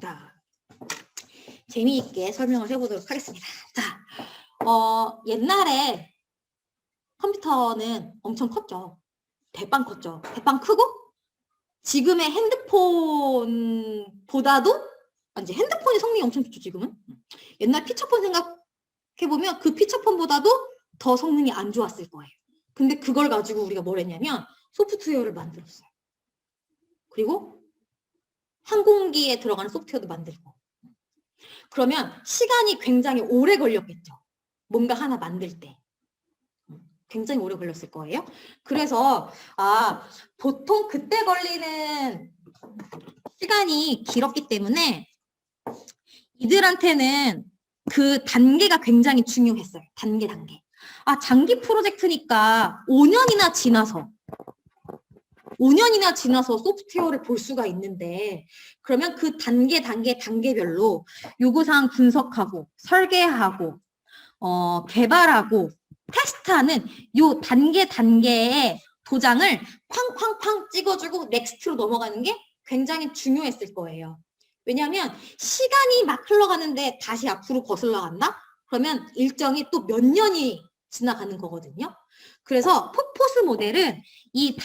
자, 재미있게 설명을 해보도록 하겠습니다. 자, 옛날에 컴퓨터는 엄청 컸죠. 대빵 컸죠. 대빵 크고 지금의 핸드폰보다도 이제 핸드폰이 성능이 엄청 좋죠. 지금은. 옛날 피처폰 생각해보면 그 피처폰보다도 더 성능이 안 좋았을 거예요. 근데 그걸 가지고 우리가 뭘 했냐면 소프트웨어를 만들었어요. 그리고 항공기에 들어가는 소프트웨어도 만들고. 그러면 시간이 굉장히 오래 걸렸겠죠. 뭔가 하나 만들 때. 굉장히 오래 걸렸을 거예요. 그래서 보통 그때 걸리는 시간이 길었기 때문에 이들한테는 그 단계가 굉장히 중요했어요. 단계. 장기 프로젝트니까 5년이나 지나서 소프트웨어를 볼 수가 있는데 그러면 그 단계별로 요구사항 분석하고 설계하고 개발하고 테스트하는 요 단계의 도장을 쾅쾅쾅 찍어주고 넥스트로 넘어가는 게 굉장히 중요했을 거예요. 왜냐하면 시간이 막 흘러가는데 다시 앞으로 거슬러 간다? 그러면 일정이 또 몇 년이 지나가는 거거든요. 그래서 폭포수 모델은 이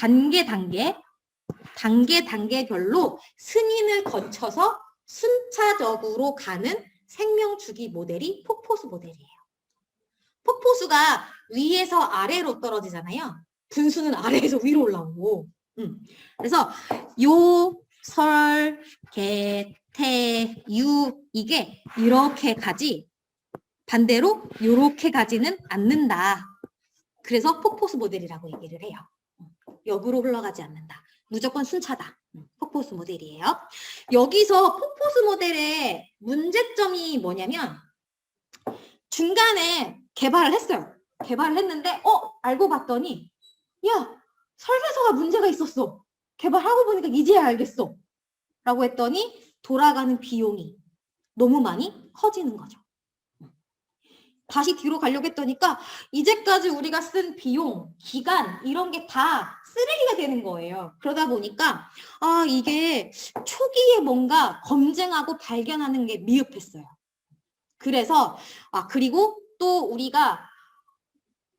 단계별로 승인을 거쳐서 순차적으로 가는 생명주기 모델이 폭포수 모델이에요. 폭포수가 위에서 아래로 떨어지잖아요. 분수는 아래에서 위로 올라오고. 그래서 요, 설, 개, 태, 유 이게 이렇게 가지 반대로 이렇게 가지는 않는다. 그래서 폭포수 모델이라고 얘기를 해요. 역으로 흘러가지 않는다. 무조건 순차다. 폭포수 모델이에요. 여기서 폭포수 모델의 문제점이 뭐냐면 중간에 개발을 했어요. 개발을 했는데 알고 봤더니 야 설계서가 문제가 있었어. 개발하고 보니까 이제야 알겠어. 라고 했더니 돌아가는 비용이 너무 많이 커지는 거죠. 다시 뒤로 가려고 했더니까 이제까지 우리가 쓴 비용, 기간 이런 게 다 쓰레기가 되는 거예요. 그러다 보니까 이게 초기에 뭔가 검증하고 발견하는 게 미흡했어요. 그래서 그리고 또 우리가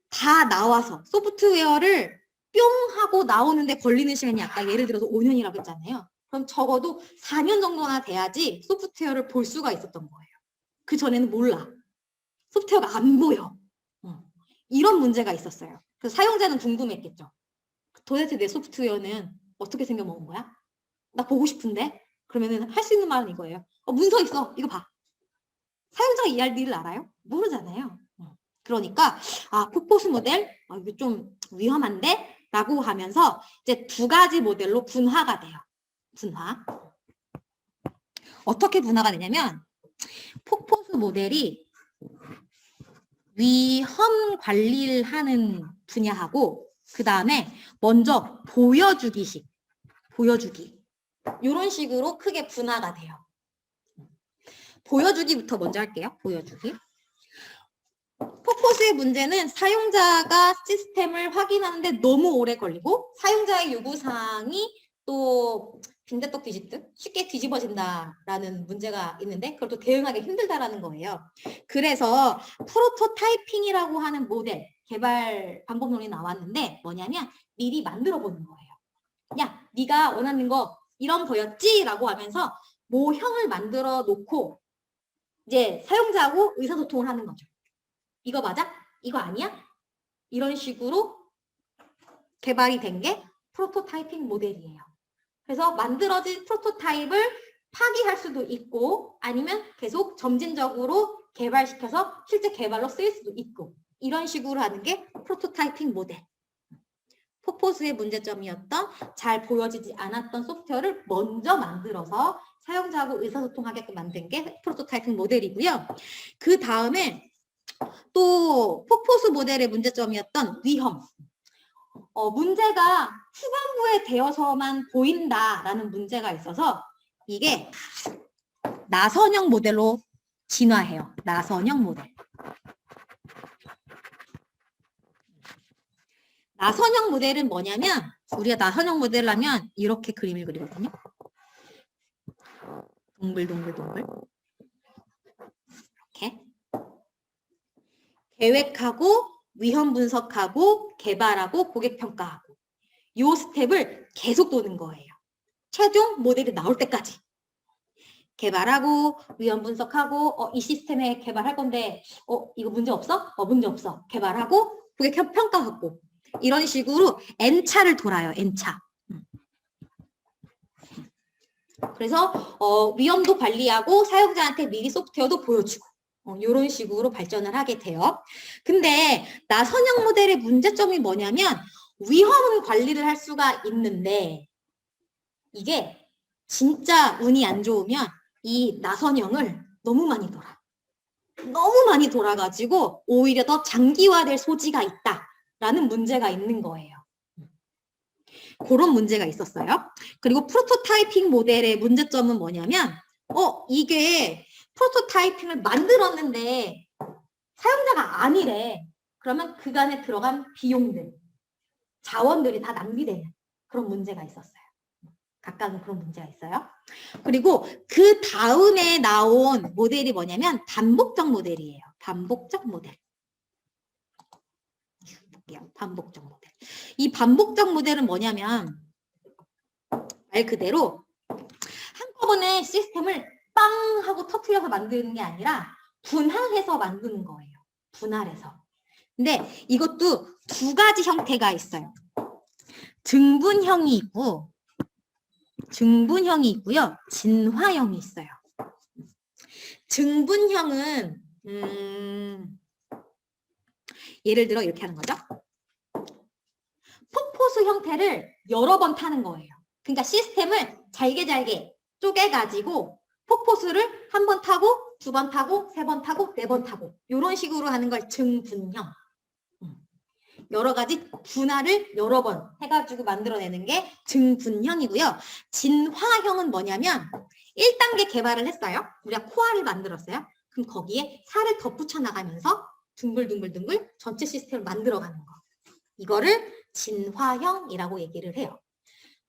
다 나와서 소프트웨어를 뿅 하고 나오는데 걸리는 시간이 아까 예를 들어서 5년이라고 했잖아요. 그럼 적어도 4년 정도나 돼야지 소프트웨어를 볼 수가 있었던 거예요. 그 전에는 몰라. 소프트웨어가 안 보여. 이런 문제가 있었어요. 그래서 사용자는 궁금했겠죠. 도대체 내 소프트웨어는 어떻게 생겨먹은 거야? 나 보고 싶은데? 그러면은 할 수 있는 말은 이거예요. 문서 있어. 이거 봐. 사용자가 이 일을 알아요? 모르잖아요. 그러니까 폭포수 모델 이거 좀 위험한데? 라고 하면서 이제 두 가지 모델로 분화가 돼요. 분화. 어떻게 분화가 되냐면 폭포수 모델이 위험 관리를 하는 분야하고 그 다음에 먼저 보여주기 이런 식으로 크게 분화가 돼요. 보여주기부터 먼저 할게요. 보여주기. 폭포수의 문제는 사용자가 시스템을 확인하는데 너무 오래 걸리고 사용자의 요구사항이 또 빈대떡 뒤집듯 쉽게 뒤집어진다라는 문제가 있는데 그걸 또 대응하기 힘들다라는 거예요. 그래서 프로토타이핑이라고 하는 모델 개발 방법론이 나왔는데 뭐냐면 미리 만들어 보는 거예요. 야, 네가 원하는 거 이런 거였지? 라고 하면서 모형을 만들어 놓고 이제 사용자하고 의사소통을 하는 거죠. 이거 맞아? 이거 아니야? 이런 식으로 개발이 된 게 프로토타이핑 모델이에요. 그래서 만들어진 프로토타입을 파기할 수도 있고 아니면 계속 점진적으로 개발시켜서 실제 개발로 쓰일 수도 있고 이런 식으로 하는 게 프로토타이핑 모델. 폭포수의 문제점이었던 잘 보여지지 않았던 소프트웨어를 먼저 만들어서 사용자하고 의사소통하게끔 만든 게 프로토타이핑 모델이고요. 그 다음에 또 폭포수 모델의 문제점이었던 위험. 문제가 후반부에 되어서만 보인다라는 문제가 있어서 이게 나선형 모델로 진화해요. 나선형 모델. 나선형 모델은 뭐냐면 우리가 나선형 모델을 하면 이렇게 그림을 그리거든요. 동글동글동글. 이렇게. 계획하고, 위험 분석하고, 개발하고, 고객 평가하고. 이 스텝을 계속 도는 거예요. 최종 모델이 나올 때까지. 개발하고, 위험 분석하고, 이 시스템에 개발할 건데, 이거 문제 없어? 문제 없어. 개발하고, 고객 평가하고. 이런 식으로 N차를 돌아요, N차. 그래서 위험도 관리하고 사용자한테 미리 소프트웨어도 보여주고 이런 식으로 발전을 하게 돼요. 근데 나선형 모델의 문제점이 뭐냐면 위험은 관리를 할 수가 있는데 이게 진짜 운이 안 좋으면 이 나선형을 너무 많이 돌아. 너무 많이 돌아가지고 오히려 더 장기화될 소지가 있다라는 문제가 있는 거예요. 그런 문제가 있었어요. 그리고 프로토타이핑 모델의 문제점은 뭐냐면 이게 프로토타이핑을 만들었는데 사용자가 아니래. 그러면 그간에 들어간 비용들, 자원들이 다 낭비되는 그런 문제가 있었어요. 각각은 그런 문제가 있어요. 그리고 그 다음에 나온 모델이 뭐냐면 반복적 모델이에요. 반복적 모델. 반복적 모델. 이 반복적 모델은 뭐냐면 말 그대로 한꺼번에 시스템을 빵 하고 터트려서 만드는 게 아니라 분할해서 만드는 거예요. 분할해서. 근데 이것도 두 가지 형태가 있어요. 증분형이 있고 증분형이 있고요. 진화형이 있어요. 증분형은 예를 들어 이렇게 하는 거죠. 폭포수 형태를 여러 번 타는 거예요. 그러니까 시스템을 잘게 쪼개가지고 폭포수를 한 번 타고, 두 번 타고, 세 번 타고, 네 번 타고 이런 식으로 하는 걸 증분형. 여러 가지 분할을 여러 번 해가지고 만들어내는 게 증분형이고요. 진화형은 뭐냐면 1단계 개발을 했어요. 우리가 코알을 만들었어요. 그럼 거기에 살을 덧붙여 나가면서 둥글둥글둥글 전체 시스템을 만들어가는 거. 이거를 진화형이라고 얘기를 해요.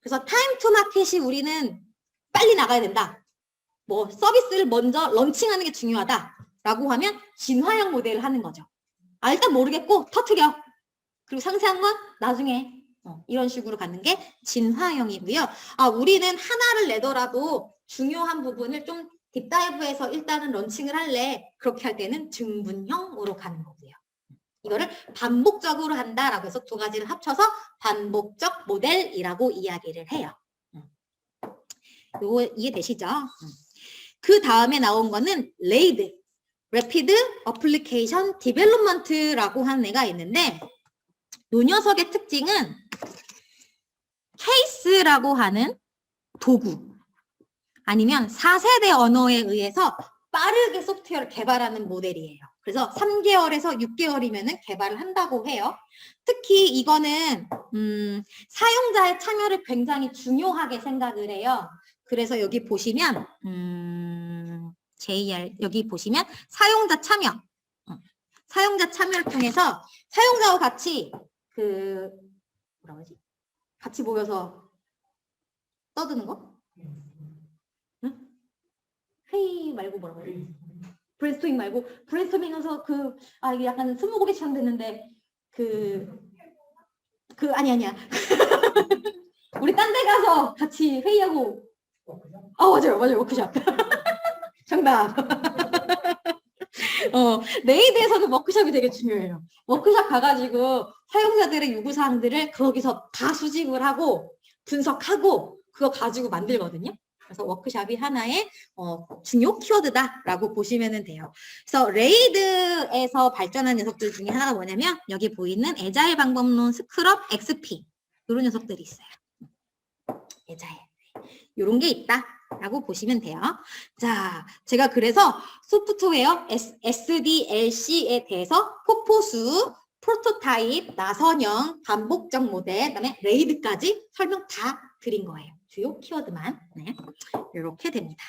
그래서 타임 투 마켓이 우리는 빨리 나가야 된다. 뭐 서비스를 먼저 런칭하는 게 중요하다라고 하면 진화형 모델을 하는 거죠. 일단 모르겠고 터트려. 그리고 상세한 건 나중에 이런 식으로 가는 게 진화형이고요. 우리는 하나를 내더라도 중요한 부분을 좀 딥다이브해서 일단은 런칭을 할래. 그렇게 할 때는 증분형으로 가는 거고요. 이거를 반복적으로 한다라고 해서 두 가지를 합쳐서 반복적 모델이라고 이야기를 해요. 이거 이해되시죠? 그 다음에 나온 거는 RAID, Rapid Application Development라고 하는 애가 있는데 이 녀석의 특징은 케이스라고 하는 도구 아니면 4세대 언어에 의해서 빠르게 소프트웨어를 개발하는 모델이에요. 그래서 3개월에서 6개월이면 개발을 한다고 해요. 특히 이거는 사용자의 참여를 굉장히 중요하게 생각을 해요. 그래서 여기 보시면 JR 여기 보시면 사용자 참여. 사용자 참여를 통해서 사용자와 같이 뭐라 그러지? 같이 모여서 떠드는 거? 응? 회의 말고 뭐라고 해야 되지? 브레인스토밍 말고 브레인스토밍해서 이게 약간 스무고개처럼 됐는데 아니야. 우리 딴 데 가서 같이 회의하고 맞아요 워크숍. 정답. 레이드에서는 워크숍이 되게 중요해요. 워크숍 가가지고 사용자들의 요구사항들을 거기서 다 수집을 하고 분석하고 그거 가지고 만들거든요. 그래서 워크숍이 하나의 중요 키워드다라고 보시면 돼요. 그래서 레이드에서 발전한 녀석들 중에 하나가 뭐냐면 여기 보이는 에자일 방법론, 스크럽, XP 이런 녀석들이 있어요. 에자일. 이런 게 있다라고 보시면 돼요. 자, 제가 그래서 소프트웨어 SDLC에 대해서 폭포수, 프로토타입, 나선형, 반복적 모델, 그다음에 레이드까지 설명 다 드린 거예요. 주요 키워드만. 네, 이렇게 됩니다.